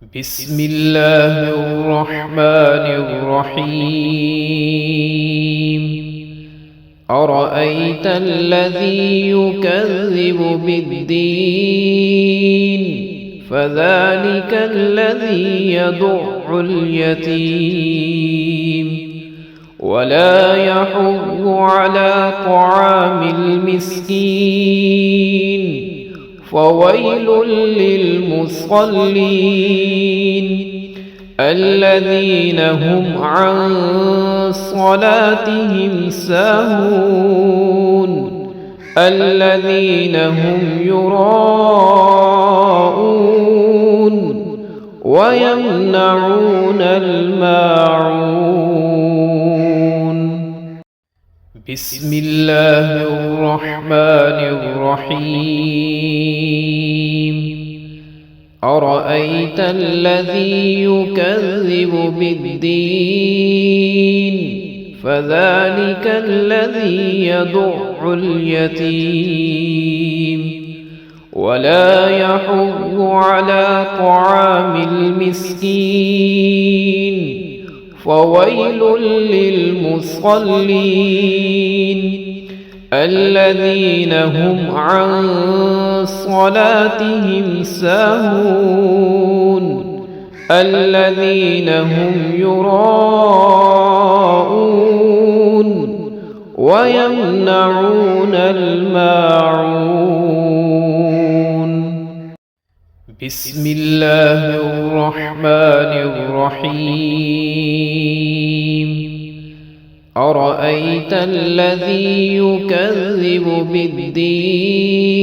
بسم الله الرحمن الرحيم. أرأيت الذي يكذب بالدين فذلك الذي يدع اليتيم ولا يحض على طعام المسكين فويل للمصلين الذين هم عن صلاتهم ساهون الذين هم يراءون ويمنعون الماعون. بسم الله الرحمن الرحيم. أرأيت الذي يكذب بالدين فذلك الذي يدع اليتيم ولا يحض على طعام المسكين فويل للمصلين الذين هم عن صلاتهم ساهون الذين هم يراءون ويمنعون الماعون. بسم الله الرحمن الرحيم. أرأيت الذي يكذب بالدين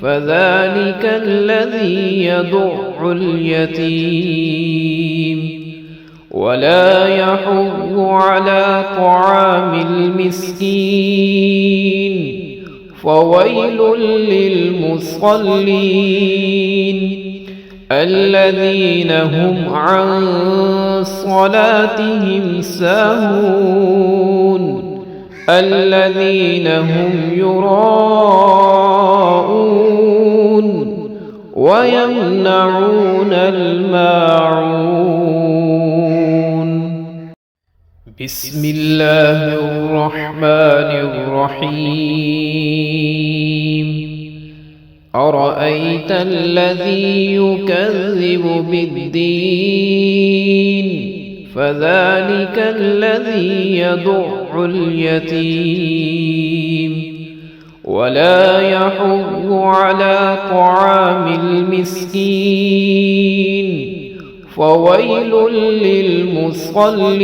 فذلك الذي يدع اليتيم ولا يحض على طعام المسكين فويل للمصلين الذين هم عن صلاتهم ساهون الذين هم يراءون ويمنعون الماعون. بسم الله الرحمن الرحيم. أرأيت الذي يكذب بالدين فذلك الذي يدع اليتيم ولا يحض على طعام المسكين فويل للمصلين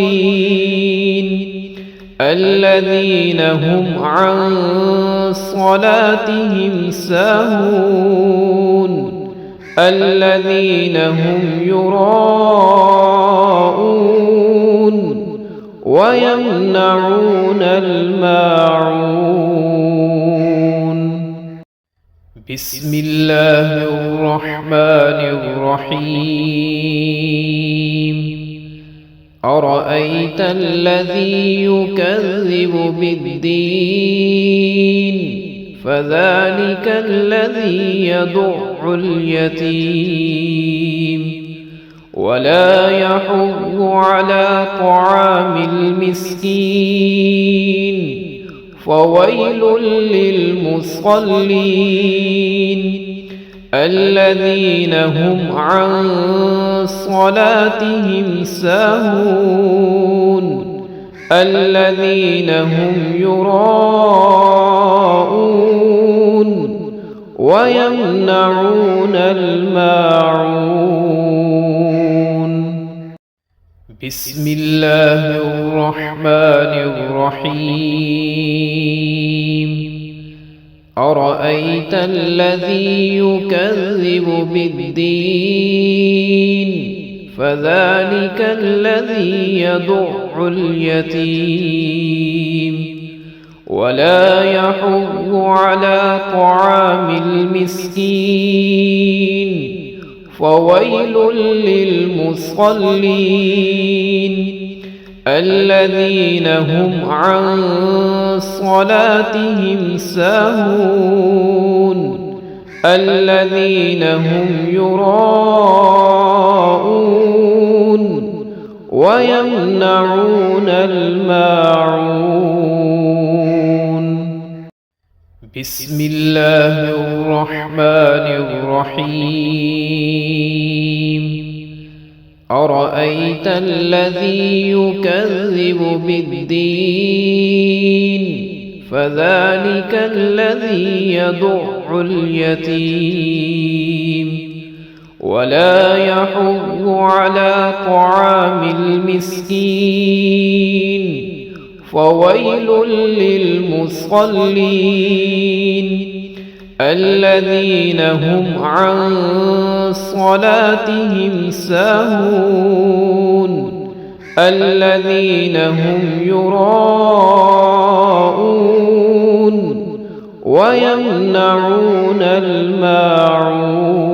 الذين هم عن صلاتهم ساهون الذين هم يراءون ويمنعون الماعون. بسم الله الرحمن الرحيم. أرأيت الذي يكذب بالدين فذلك الذي يدع اليتيم ولا يحض على طعام المسكين فويل للمصلين الذين هم عن صلاتهم ساهون الذين هم يراءون ويمنعون الماعون. بسم الله الرحمن الرحيم. أرأيت الذي يكذب بالدين فذلك الذي يدع اليتيم ولا يحض على طعام المسكين فويل للمصلين الذين هم عن صلاتهم ساهون الذين هم يراءون ويمنعون الماعون. بسم الله الرحمن الرحيم. أرأيت الذي يكذب بالدين فذلك الذي يدع اليتيم ولا يحض على طعام المسكين فويل للمصلين الذين هم عن صلاتهم ساهون الذين هم يراءون ويمنعون الماعون.